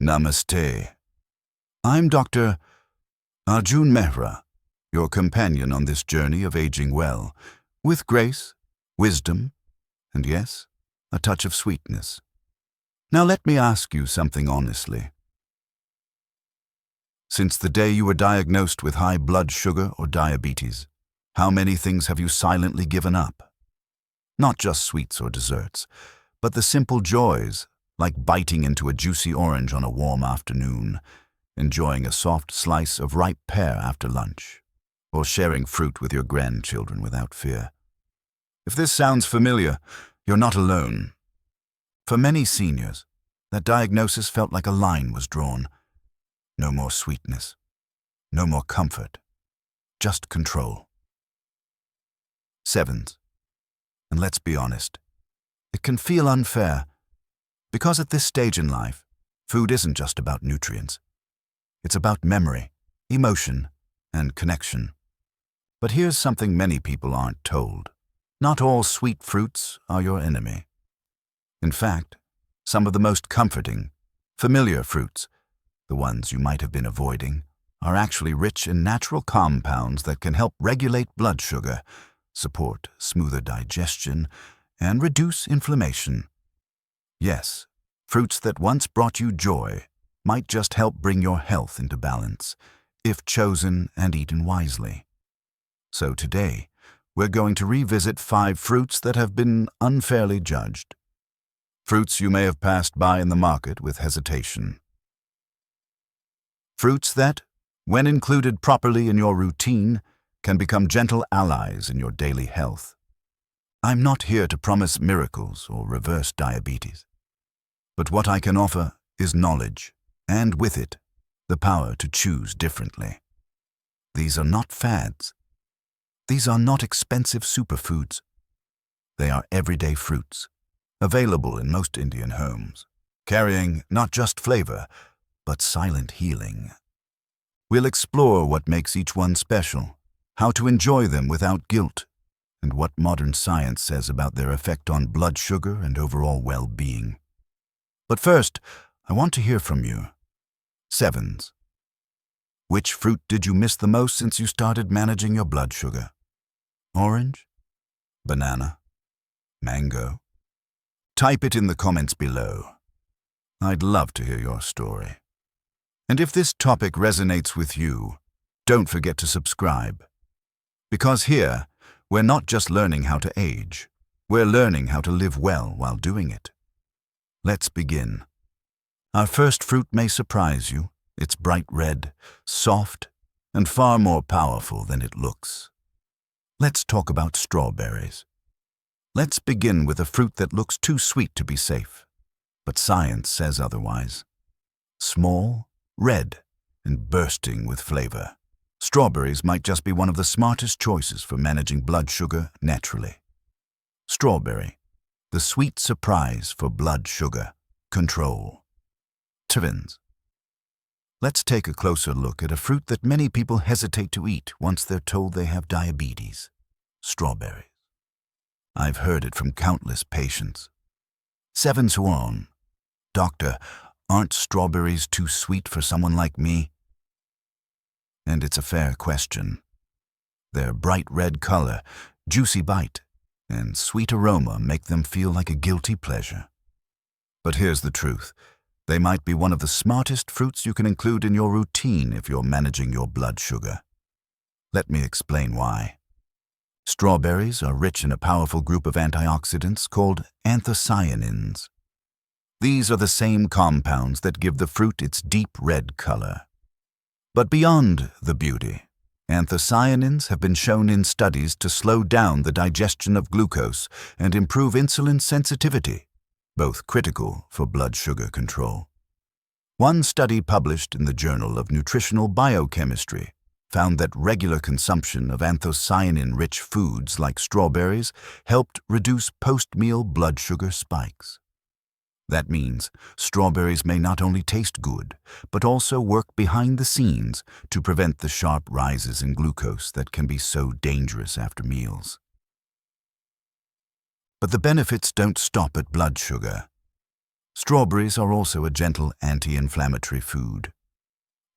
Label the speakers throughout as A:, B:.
A: Namaste. I'm Dr. Arjun Mehra, your companion on this journey of aging well, with grace, wisdom, and yes, a touch of sweetness. Now let me ask you something honestly. Since the day you were diagnosed with high blood sugar or diabetes, how many things have you silently given up? Not just sweets or desserts, but the simple joys, like biting into a juicy orange on a warm afternoon, enjoying a soft slice of ripe pear after lunch, or sharing fruit with your grandchildren without fear. If this sounds familiar, you're not alone. For many seniors, that diagnosis felt like a line was drawn. No more sweetness, no more comfort, just control. Sevens. And let's be honest, it can feel unfair, because at this stage in life, food isn't just about nutrients. It's about memory, emotion, and connection. But here's something many people aren't told. Not all sweet fruits are your enemy. In fact, some of the most comforting, familiar fruits, the ones you might have been avoiding, are actually rich in natural compounds that can help regulate blood sugar, support smoother digestion, and reduce inflammation. Yes, fruits that once brought you joy might just help bring your health into balance, if chosen and eaten wisely. So today, we're going to revisit 5 fruits that have been unfairly judged. Fruits you may have passed by in the market with hesitation. Fruits that, when included properly in your routine, can become gentle allies in your daily health. I'm not here to promise miracles or reverse diabetes. But what I can offer is knowledge, and with it, the power to choose differently. These are not fads. These are not expensive superfoods. They are everyday fruits, available in most Indian homes, carrying not just flavor, but silent healing. We'll explore what makes each one special, how to enjoy them without guilt, and what modern science says about their effect on blood sugar and overall well-being. But first, I want to hear from you. Sevens. Which fruit did you miss the most since you started managing your blood sugar? Orange? Banana? Mango? Type it in the comments below. I'd love to hear your story. And if this topic resonates with you, don't forget to subscribe. Because here, we're not just learning how to age, we're learning how to live well while doing it. Let's begin. Our first fruit may surprise you. It's bright red, soft, and far more powerful than it looks. Let's talk about strawberries. Let's begin with a fruit that looks too sweet to be safe, but science says otherwise. Small, red, and bursting with flavor, strawberries might just be one of the smartest choices for managing blood sugar naturally. Strawberry, the sweet surprise for blood sugar control. Sevens. Let's take a closer look at a fruit that many people hesitate to eat once they're told they have diabetes. Strawberries. I've heard it from countless patients. Sevens who are on, "Doctor, aren't strawberries too sweet for someone like me?" And it's a fair question. Their bright red color, juicy bite, and sweet aroma make them feel like a guilty pleasure. But here's the truth. They might be one of the smartest fruits you can include in your routine if you're managing your blood sugar. Let me explain why. Strawberries are rich in a powerful group of antioxidants called anthocyanins. These are the same compounds that give the fruit its deep red color. But beyond the beauty, anthocyanins have been shown in studies to slow down the digestion of glucose and improve insulin sensitivity, both critical for blood sugar control. One study published in the Journal of Nutritional Biochemistry found that regular consumption of anthocyanin-rich foods like strawberries helped reduce post-meal blood sugar spikes. That means strawberries may not only taste good, but also work behind the scenes to prevent the sharp rises in glucose that can be so dangerous after meals. But the benefits don't stop at blood sugar. Strawberries are also a gentle anti-inflammatory food.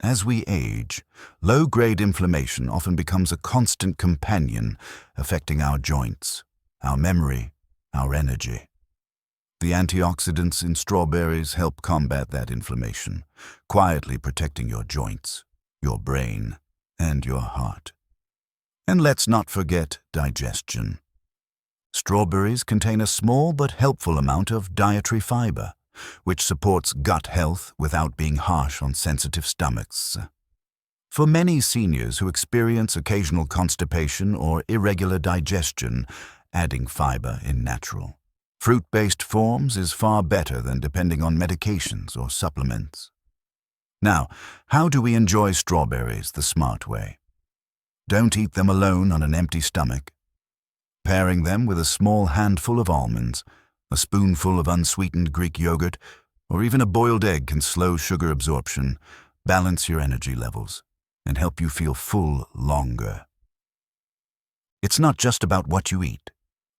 A: As we age, low-grade inflammation often becomes a constant companion, affecting our joints, our memory, our energy. The antioxidants in strawberries help combat that inflammation, quietly protecting your joints, your brain, and your heart. And let's not forget digestion. Strawberries contain a small but helpful amount of dietary fiber, which supports gut health without being harsh on sensitive stomachs. For many seniors who experience occasional constipation or irregular digestion, adding fiber in natural, fruit-based forms is far better than depending on medications or supplements. Now, how do we enjoy strawberries the smart way? Don't eat them alone on an empty stomach. Pairing them with a small handful of almonds, a spoonful of unsweetened Greek yogurt, or even a boiled egg can slow sugar absorption, balance your energy levels, and help you feel full longer. It's not just about what you eat.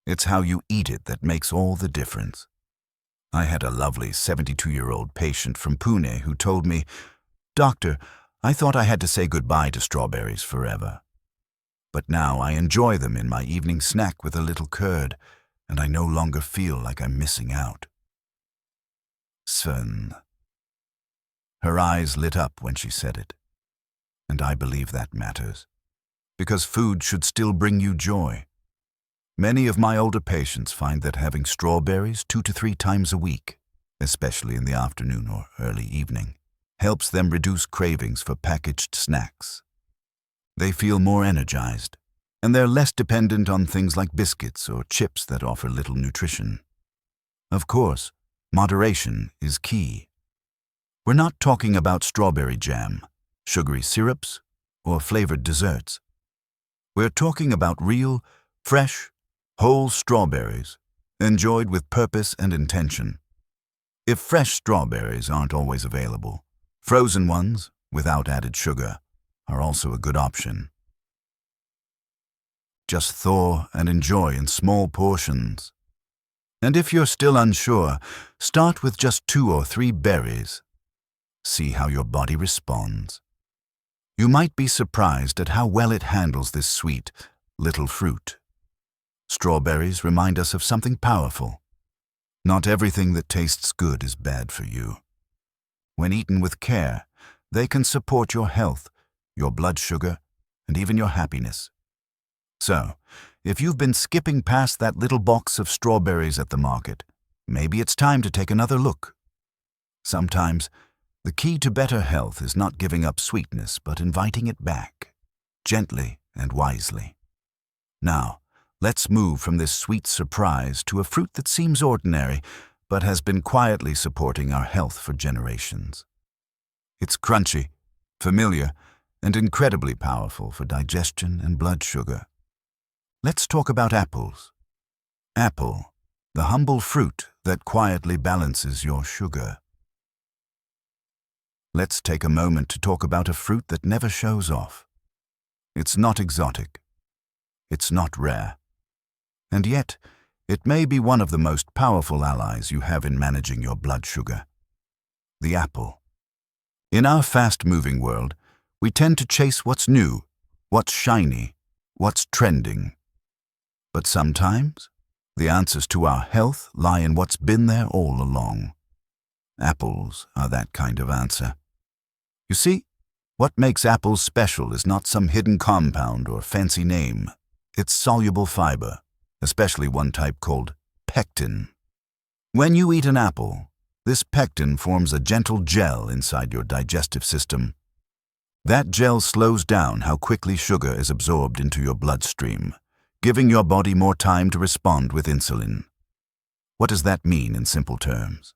A: It's how you eat it that makes all the difference. I had a lovely 72-year-old patient from Pune who told me, "Doctor, I thought I had to say goodbye to strawberries forever. But now I enjoy them in my evening snack with a little curd, and I no longer feel like I'm missing out." Sven. Her eyes lit up when she said it. And I believe that matters, because food should still bring you joy. Many of my older patients find that having strawberries 2 to 3 times a week, especially in the afternoon or early evening, helps them reduce cravings for packaged snacks. They feel more energized, and they're less dependent on things like biscuits or chips that offer little nutrition. Of course, moderation is key. We're not talking about strawberry jam, sugary syrups, or flavored desserts. We're talking about real, fresh, whole strawberries, enjoyed with purpose and intention. If fresh strawberries aren't always available, frozen ones, without added sugar, are also a good option. Just thaw and enjoy in small portions. And if you're still unsure, start with just 2 or 3 berries. See how your body responds. You might be surprised at how well it handles this sweet, little fruit. Strawberries remind us of something powerful. Not everything that tastes good is bad for you. When eaten with care, they can support your health, your blood sugar, and even your happiness. So, if you've been skipping past that little box of strawberries at the market, maybe it's time to take another look. Sometimes, the key to better health is not giving up sweetness, but inviting it back, gently and wisely. Now, let's move from this sweet surprise to a fruit that seems ordinary, but has been quietly supporting our health for generations. It's crunchy, familiar, and incredibly powerful for digestion and blood sugar. Let's talk about apples. Apple, the humble fruit that quietly balances your sugar. Let's take a moment to talk about a fruit that never shows off. It's not exotic. It's not rare. And yet, it may be one of the most powerful allies you have in managing your blood sugar. The apple. In our fast-moving world, we tend to chase what's new, what's shiny, what's trending. But sometimes, the answers to our health lie in what's been there all along. Apples are that kind of answer. You see, what makes apples special is not some hidden compound or fancy name. It's soluble fiber, especially one type called pectin. When you eat an apple, this pectin forms a gentle gel inside your digestive system. That gel slows down how quickly sugar is absorbed into your bloodstream, giving your body more time to respond with insulin. What does that mean in simple terms?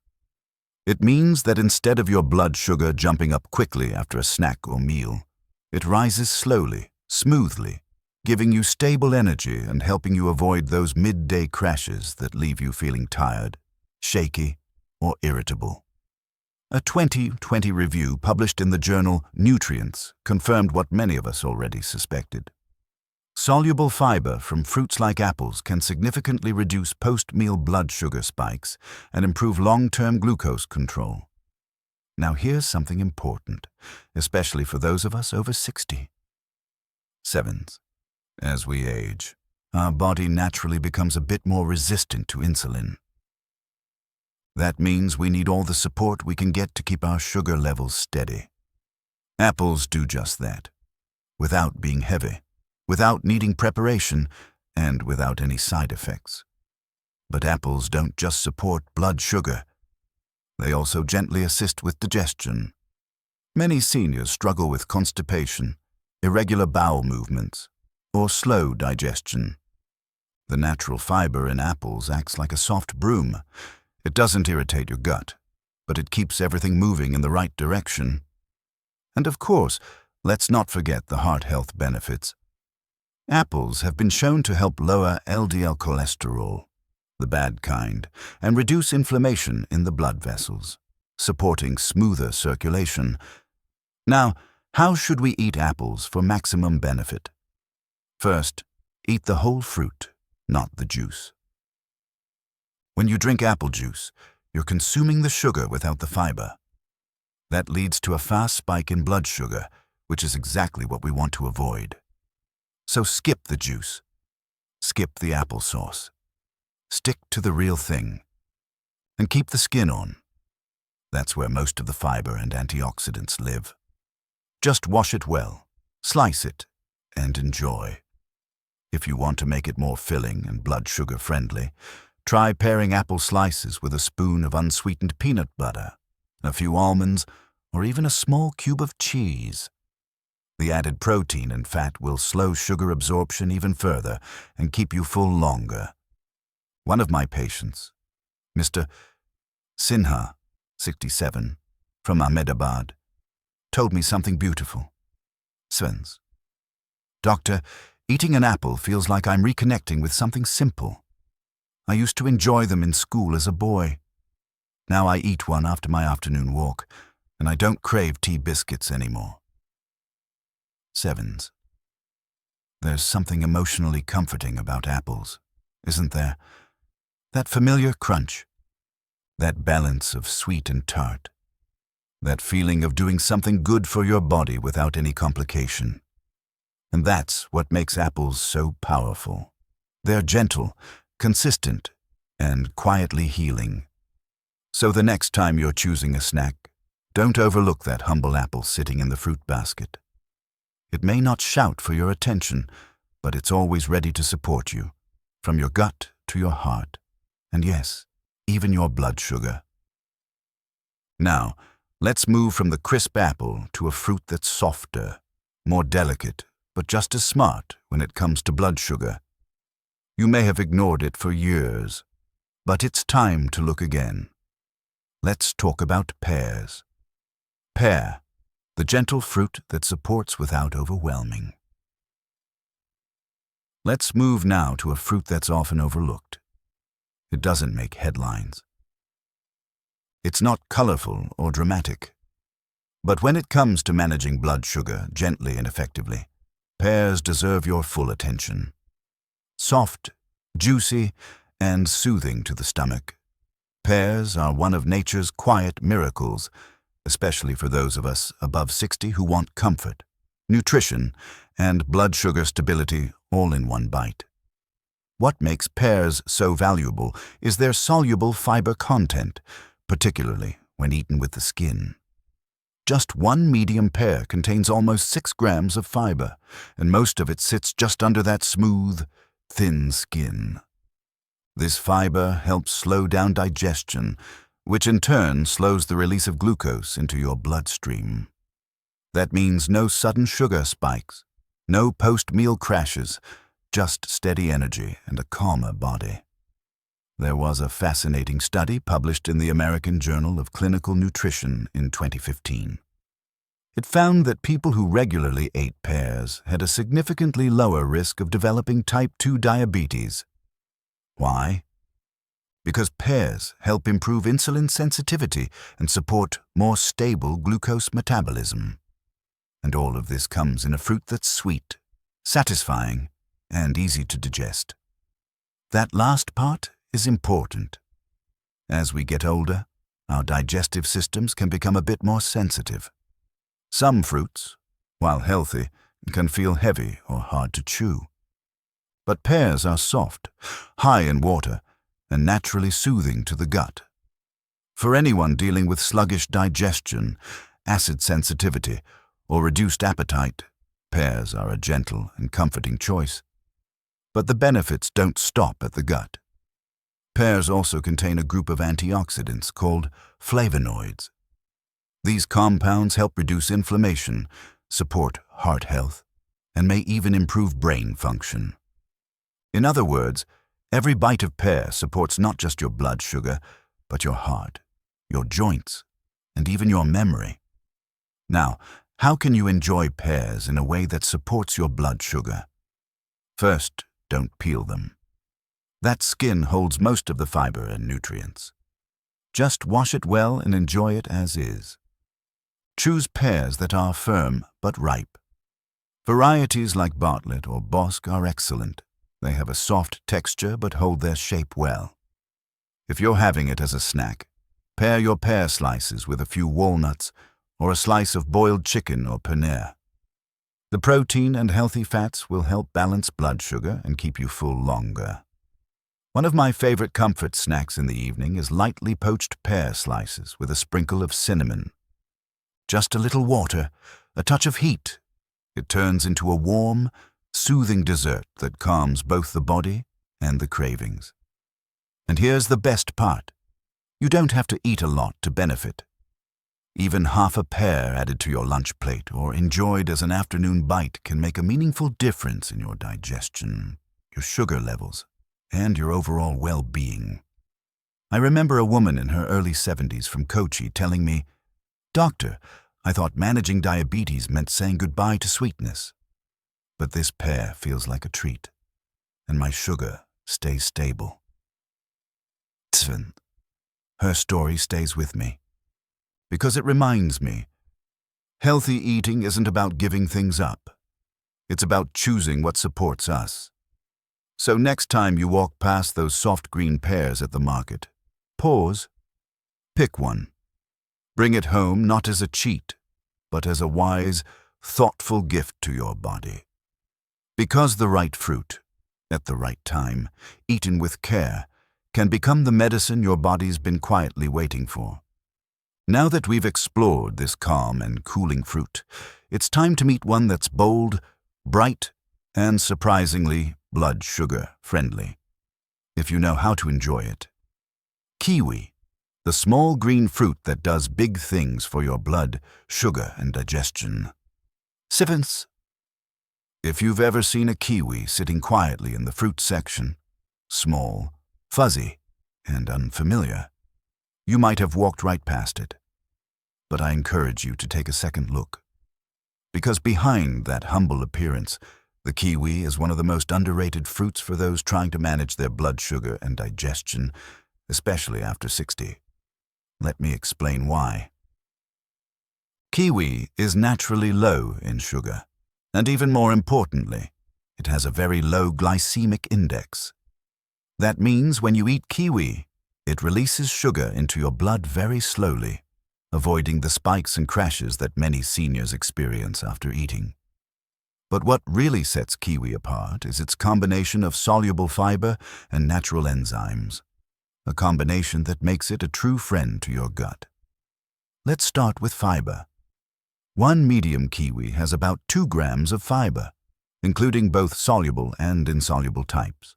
A: It means that instead of your blood sugar jumping up quickly after a snack or meal, it rises slowly, smoothly, giving you stable energy and helping you avoid those midday crashes that leave you feeling tired, shaky, or irritable. A 2020 review published in the journal Nutrients confirmed what many of us already suspected. Soluble fiber from fruits like apples can significantly reduce post-meal blood sugar spikes and improve long-term glucose control. Now here's something important, especially for those of us over 60. 7. As we age, our body naturally becomes a bit more resistant to insulin. That means we need all the support we can get to keep our sugar levels steady. Apples do just that, without being heavy, without needing preparation, and without any side effects. But apples don't just support blood sugar. They also gently assist with digestion. Many seniors struggle with constipation, irregular bowel movements, or slow digestion. The natural fiber in apples acts like a soft broom. It doesn't irritate your gut, but it keeps everything moving in the right direction. And of course, let's not forget the heart health benefits. Apples have been shown to help lower LDL cholesterol, the bad kind, and reduce inflammation in the blood vessels, supporting smoother circulation. Now, how should we eat apples for maximum benefit? First, eat the whole fruit, not the juice. When you drink apple juice, you're consuming the sugar without the fiber. That leads to a fast spike in blood sugar, which is exactly what we want to avoid. So skip the juice. Skip the applesauce. Stick to the real thing. And keep the skin on. That's where most of the fiber and antioxidants live. Just wash it well, slice it, and enjoy. If you want to make it more filling and blood sugar friendly, try pairing apple slices with a spoon of unsweetened peanut butter, a few almonds, or even a small cube of cheese. The added protein and fat will slow sugar absorption even further and keep you full longer. One of my patients, Mr. Sinha, 67, from Ahmedabad, told me something beautiful. Svens. Doctor, eating an apple feels like I'm reconnecting with something simple. I used to enjoy them in school as a boy. Now I eat one after my afternoon walk, and I don't crave tea biscuits anymore. 7. There's something emotionally comforting about apples, isn't there? That familiar crunch, that balance of sweet and tart, that feeling of doing something good for your body without any complication. And that's what makes apples so powerful. They're gentle, consistent, and quietly healing. So the next time you're choosing a snack, don't overlook that humble apple sitting in the fruit basket. It may not shout for your attention, but it's always ready to support you, from your gut to your heart, and yes, even your blood sugar. Now, let's move from the crisp apple to a fruit that's softer, more delicate, but just as smart when it comes to blood sugar. You may have ignored it for years, but it's time to look again. Let's talk about pears. Pear, the gentle fruit that supports without overwhelming. Let's move now to a fruit that's often overlooked. It doesn't make headlines. It's not colorful or dramatic. But when it comes to managing blood sugar gently and effectively, pears deserve your full attention. Soft, juicy, and soothing to the stomach, pears are one of nature's quiet miracles, especially for those of us above 60 who want comfort, nutrition, and blood sugar stability all in one bite. What makes pears so valuable is their soluble fiber content, particularly when eaten with the skin. Just one medium pear contains almost 6 grams of fiber, and most of it sits just under that smooth, thin skin. This fiber helps slow down digestion, which in turn slows the release of glucose into your bloodstream. That means no sudden sugar spikes, no post-meal crashes, just steady energy and a calmer body. There was a fascinating study published in the American Journal of Clinical Nutrition in 2015. It found that people who regularly ate pears had a significantly lower risk of developing type 2 diabetes. Why? Because pears help improve insulin sensitivity and support more stable glucose metabolism. And all of this comes in a fruit that's sweet, satisfying, and easy to digest. That last part is important. As we get older, our digestive systems can become a bit more sensitive. Some fruits, while healthy, can feel heavy or hard to chew. But pears are soft, high in water, and naturally soothing to the gut. For anyone dealing with sluggish digestion, acid sensitivity, or reduced appetite, pears are a gentle and comforting choice. But the benefits don't stop at the gut. Pears also contain a group of antioxidants called flavonoids. These compounds help reduce inflammation, support heart health, and may even improve brain function. In other words, every bite of pear supports not just your blood sugar, but your heart, your joints, and even your memory. Now, how can you enjoy pears in a way that supports your blood sugar? First, don't peel them. That skin holds most of the fiber and nutrients. Just wash it well and enjoy it as is. Choose pears that are firm but ripe. Varieties like Bartlett or Bosc are excellent. They have a soft texture but hold their shape well. If you're having it as a snack, pair your pear slices with a few walnuts or a slice of boiled chicken or paneer. The protein and healthy fats will help balance blood sugar and keep you full longer. One of my favorite comfort snacks in the evening is lightly poached pear slices with a sprinkle of cinnamon. Just a little water, a touch of heat. It turns into a warm, soothing dessert that calms both the body and the cravings. And here's the best part. You don't have to eat a lot to benefit. Even half a pear added to your lunch plate or enjoyed as an afternoon bite can make a meaningful difference in your digestion, your sugar levels, and your overall well-being. I remember a woman in her early 70s from Kochi telling me, "Doctor, I thought managing diabetes meant saying goodbye to sweetness. But this pear feels like a treat, and my sugar stays stable." Her story stays with me, because it reminds me, healthy eating isn't about giving things up. It's about choosing what supports us. So next time you walk past those soft green pears at the market, pause, pick one. Bring it home not as a cheat, but as a wise, thoughtful gift to your body. Because the right fruit, at the right time, eaten with care, can become the medicine your body's been quietly waiting for. Now that we've explored this calm and cooling fruit, it's time to meet one that's bold, bright, and surprisingly blood sugar friendly, if you know how to enjoy it. Kiwi, the small green fruit that does big things for your blood, sugar, and digestion. Sivens. If you've ever seen a kiwi sitting quietly in the fruit section, small, fuzzy, and unfamiliar, you might have walked right past it. But I encourage you to take a second look. Because behind that humble appearance, the kiwi is one of the most underrated fruits for those trying to manage their blood sugar and digestion, especially after 60. Let me explain why. Kiwi is naturally low in sugar, and even more importantly, it has a very low glycemic index. That means when you eat kiwi, it releases sugar into your blood very slowly, avoiding the spikes and crashes that many seniors experience after eating. But what really sets kiwi apart is its combination of soluble fiber and natural enzymes, a combination that makes it a true friend to your gut. Let's start with fiber. One medium kiwi has about 2 grams of fiber, including both soluble and insoluble types.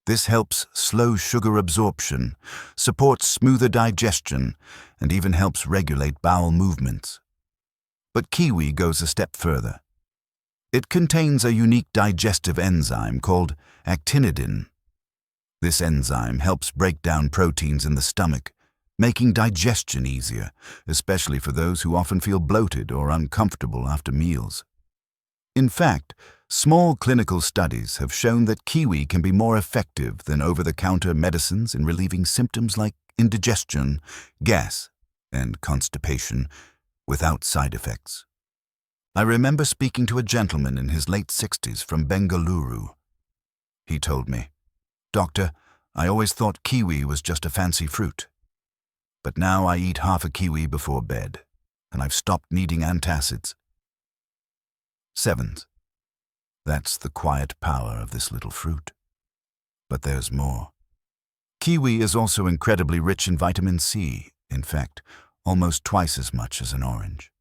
A: This helps slow sugar absorption, supports smoother digestion, and even helps regulate bowel movements. But kiwi goes a step further. It contains a unique digestive enzyme called actinidin. This enzyme helps break down proteins in the stomach, making digestion easier, especially for those who often feel bloated or uncomfortable after meals. In fact, small clinical studies have shown that kiwi can be more effective than over-the-counter medicines in relieving symptoms like indigestion, gas, and constipation without side effects. I remember speaking to a gentleman in his late 60s from Bengaluru. He told me, "Doctor, I always thought kiwi was just a fancy fruit. But now I eat half a kiwi before bed, and I've stopped needing antacids." Sevens. That's the quiet power of this little fruit. But there's more. Kiwi is also incredibly rich in vitamin C, in fact, almost twice as much as an orange.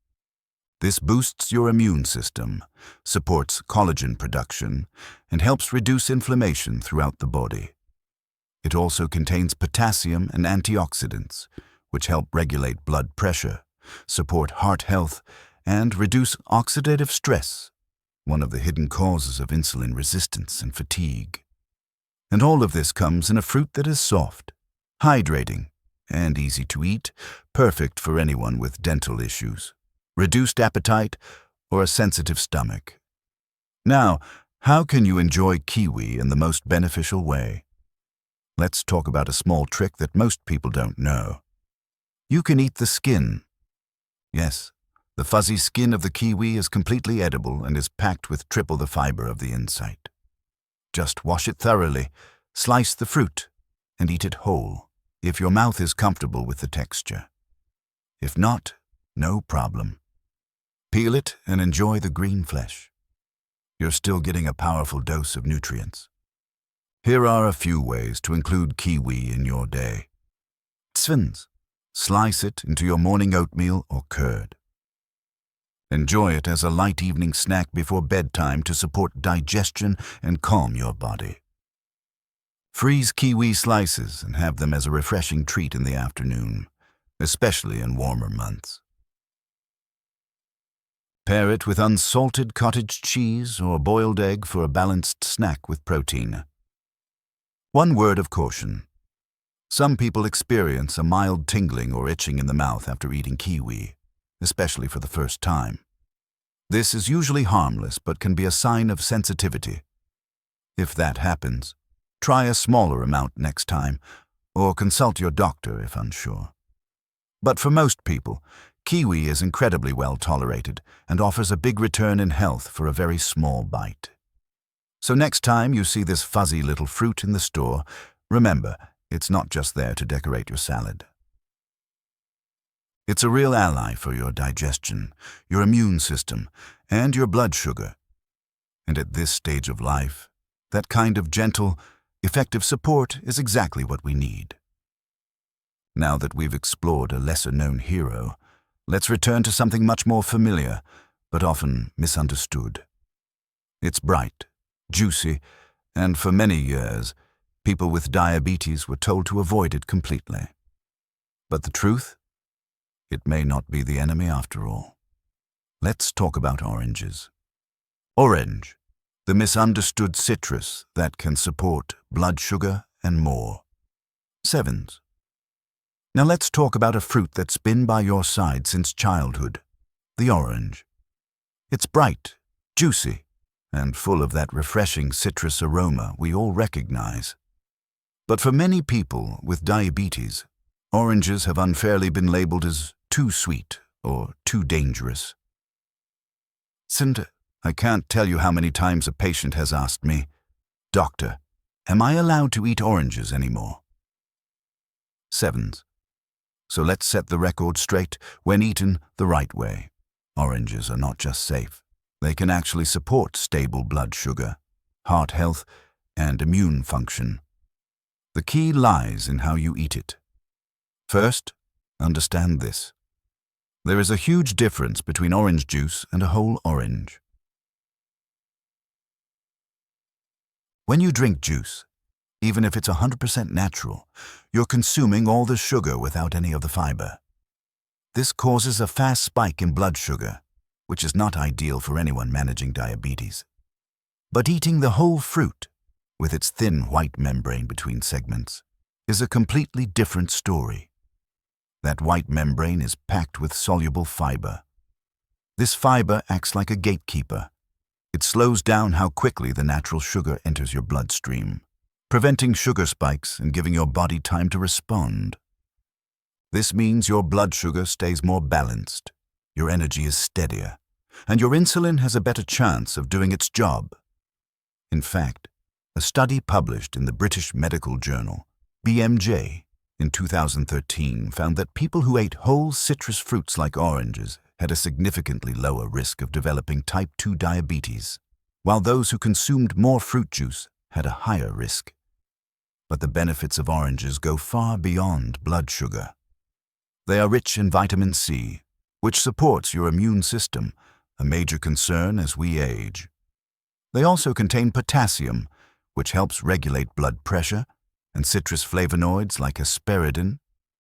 A: This boosts your immune system, supports collagen production, and helps reduce inflammation throughout the body. It also contains potassium and antioxidants, which help regulate blood pressure, support heart health, and reduce oxidative stress, one of the hidden causes of insulin resistance and fatigue. And all of this comes in a fruit that is soft, hydrating, and easy to eat, perfect for anyone with dental issues, reduced appetite, or a sensitive stomach. Now, how can you enjoy kiwi in the most beneficial way? Let's talk about a small trick that most people don't know. You can eat the skin. Yes, the fuzzy skin of the kiwi is completely edible and is packed with triple the fiber of the inside. Just wash it thoroughly, slice the fruit, and eat it whole, if your mouth is comfortable with the texture. If not, no problem. Peel it and enjoy the green flesh. You're still getting a powerful dose of nutrients. Here are a few ways to include kiwi in your day. Svins. Slice it into your morning oatmeal or curd. Enjoy it as a light evening snack before bedtime to support digestion and calm your body. Freeze kiwi slices and have them as a refreshing treat in the afternoon, especially in warmer months. Pair it with unsalted cottage cheese or boiled egg for a balanced snack with protein. One word of caution. Some people experience a mild tingling or itching in the mouth after eating kiwi, especially for the first time. This is usually harmless but can be a sign of sensitivity. If that happens, try a smaller amount next time or consult your doctor if unsure. But for most people, kiwi is incredibly well tolerated and offers a big return in health for a very small bite. So next time you see this fuzzy little fruit in the store, remember, it's not just there to decorate your salad. It's a real ally for your digestion, your immune system, and your blood sugar. And at this stage of life, that kind of gentle, effective support is exactly what we need. Now that we've explored a lesser-known hero, let's return to something much more familiar, but often misunderstood. It's bright, juicy, and for many years, people with diabetes were told to avoid it completely. But the truth? It may not be the enemy after all. Let's talk about oranges. Orange, the misunderstood citrus that can support blood sugar and more. Sevens. Now let's talk about a fruit that's been by your side since childhood, the orange. It's bright, juicy, and full of that refreshing citrus aroma we all recognize. But for many people with diabetes, oranges have unfairly been labeled as too sweet or too dangerous. And I can't tell you how many times a patient has asked me, "Doctor, am I allowed to eat oranges anymore?" Sevens. So let's set the record straight. When eaten the right way, oranges are not just safe. They can actually support stable blood sugar, heart health, and immune function. The key lies in how you eat it. First, understand this. There is a huge difference between orange juice and a whole orange. When you drink juice, even if it's 100% natural, you're consuming all the sugar without any of the fiber. This causes a fast spike in blood sugar, which is not ideal for anyone managing diabetes. But eating the whole fruit, with its thin white membrane between segments, is a completely different story. That white membrane is packed with soluble fiber. This fiber acts like a gatekeeper. It slows down how quickly the natural sugar enters your bloodstream, preventing sugar spikes and giving your body time to respond. This means your blood sugar stays more balanced, your energy is steadier, and your insulin has a better chance of doing its job. In fact, a study published in the British Medical Journal, BMJ, in 2013 found that people who ate whole citrus fruits like oranges had a significantly lower risk of developing type 2 diabetes, while those who consumed more fruit juice had a higher risk. But the benefits of oranges go far beyond blood sugar. They are rich in vitamin C, which supports your immune system, a major concern as we age. They also contain potassium, which helps regulate blood pressure, and citrus flavonoids like asparagine,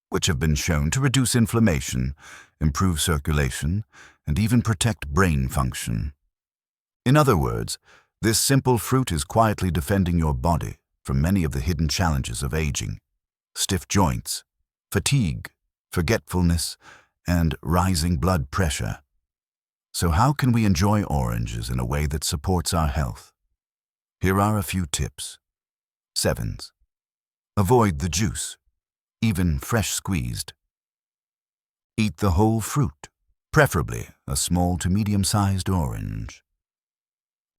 A: which have been shown to reduce inflammation, improve circulation, and even protect brain function. In other words, this simple fruit is quietly defending your body from many of the hidden challenges of aging: stiff joints, fatigue, forgetfulness, and rising blood pressure. So how can we enjoy oranges in a way that supports our health? Here are a few tips. 7. Avoid the juice, even fresh squeezed. Eat the whole fruit, preferably a small to medium-sized orange.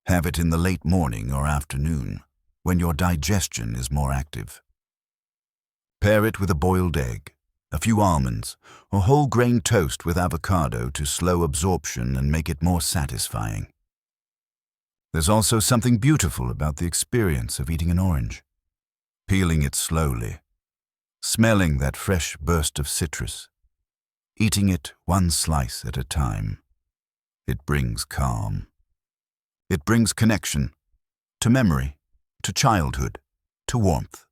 A: Have it in the late morning or afternoon, when your digestion is more active. Pair it with a boiled egg, a few almonds, or whole grain toast with avocado to slow absorption and make it more satisfying. There's also something beautiful about the experience of eating an orange. Peeling it slowly, smelling that fresh burst of citrus, eating it one slice at a time. It brings calm. It brings connection to memory, to childhood, to warmth.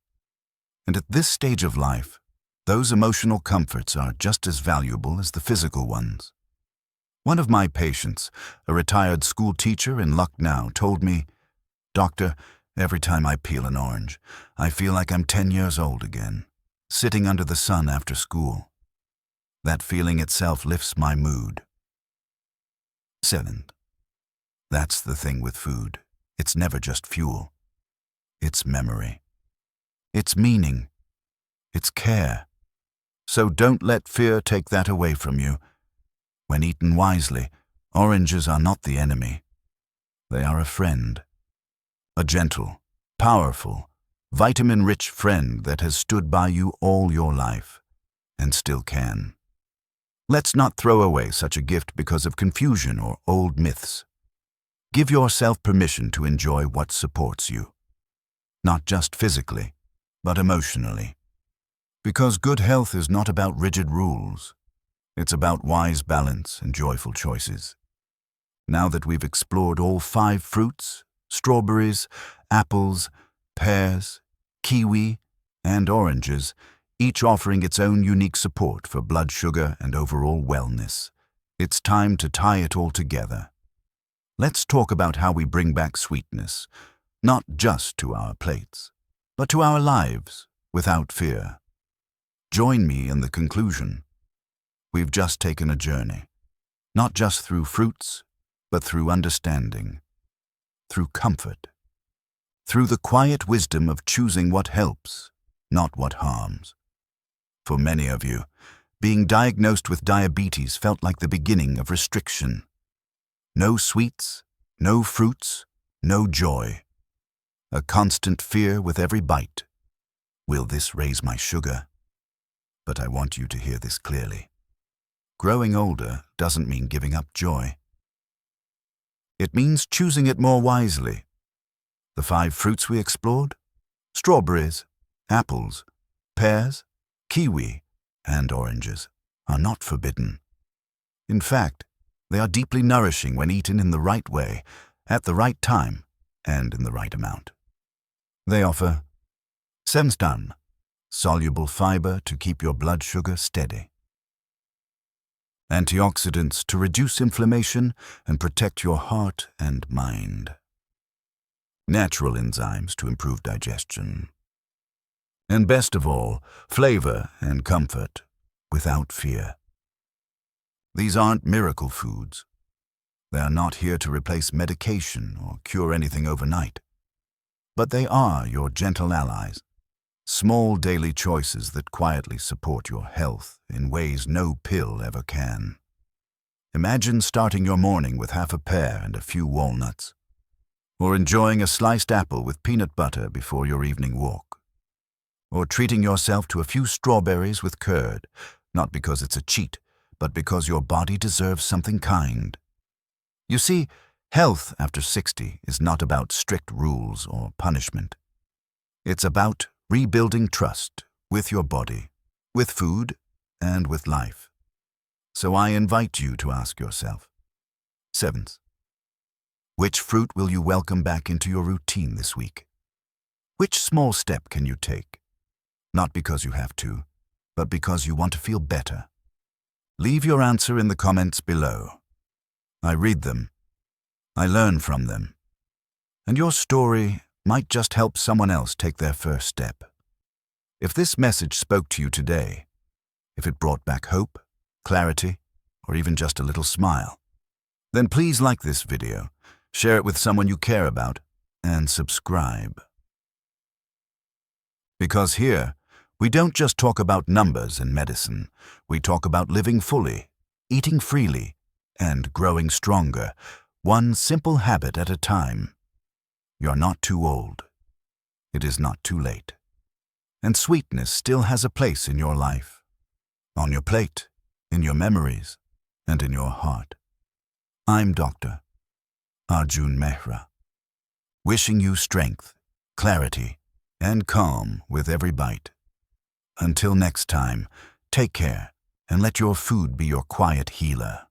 A: And at this stage of life, those emotional comforts are just as valuable as the physical ones. One of my patients, a retired school teacher in Lucknow, told me, "Doctor, every time I peel an orange, I feel like I'm 10 years old again, sitting under the sun after school. That feeling itself lifts my mood." 7. That's the thing with food. It's never just fuel. It's memory. It's meaning. It's care. So don't let fear take that away from you. When eaten wisely, oranges are not the enemy. They are a friend. A gentle, powerful, vitamin-rich friend that has stood by you all your life, and still can. Let's not throw away such a gift because of confusion or old myths. Give yourself permission to enjoy what supports you, not just physically, but emotionally. Because good health is not about rigid rules. It's about wise balance and joyful choices. Now that we've explored all 5 fruits, strawberries, apples, pears, kiwi, and oranges, each offering its own unique support for blood sugar and overall wellness, it's time to tie it all together. Let's talk about how we bring back sweetness, not just to our plates, but to our lives without fear. Join me in the conclusion. We've just taken a journey, not just through fruits, but through understanding, through comfort, through the quiet wisdom of choosing what helps, not what harms. For many of you, being diagnosed with diabetes felt like the beginning of restriction. No sweets, no fruits, no joy. A constant fear with every bite. Will this raise my sugar? But I want you to hear this clearly. Growing older doesn't mean giving up joy. It means choosing it more wisely. The 5 fruits we explored: strawberries, apples, pears, kiwi, and oranges, are not forbidden. In fact, they are deeply nourishing when eaten in the right way, at the right time, and in the right amount. They offer semstan, soluble fiber to keep your blood sugar steady, antioxidants to reduce inflammation and protect your heart and mind, natural enzymes to improve digestion, and best of all, flavor and comfort without fear. These aren't miracle foods. They are not here to replace medication or cure anything overnight. But they are your gentle allies, small daily choices that quietly support your health in ways no pill ever can. Imagine starting your morning with half a pear and a few walnuts, or enjoying a sliced apple with peanut butter before your evening walk, or treating yourself to a few strawberries with curd, not because it's a cheat, but because your body deserves something kind. You see, health after 60 is not about strict rules or punishment. It's about rebuilding trust with your body, with food, and with life. So I invite you to ask yourself, 7th, which fruit will you welcome back into your routine this week? Which small step can you take? Not because you have to, but because you want to feel better. Leave your answer in the comments below. I read them. I learn from them. And your story might just help someone else take their first step. If this message spoke to you today, if it brought back hope, clarity, or even just a little smile, then please like this video, share it with someone you care about, and subscribe. Because here, we don't just talk about numbers and medicine. We talk about living fully, eating freely, and growing stronger, one simple habit at a time. You're not too old. It is not too late. And sweetness still has a place in your life, on your plate, in your memories, and in your heart. I'm Dr. Arjun Mehra, wishing you strength, clarity, and calm with every bite. Until next time, take care and let your food be your quiet healer.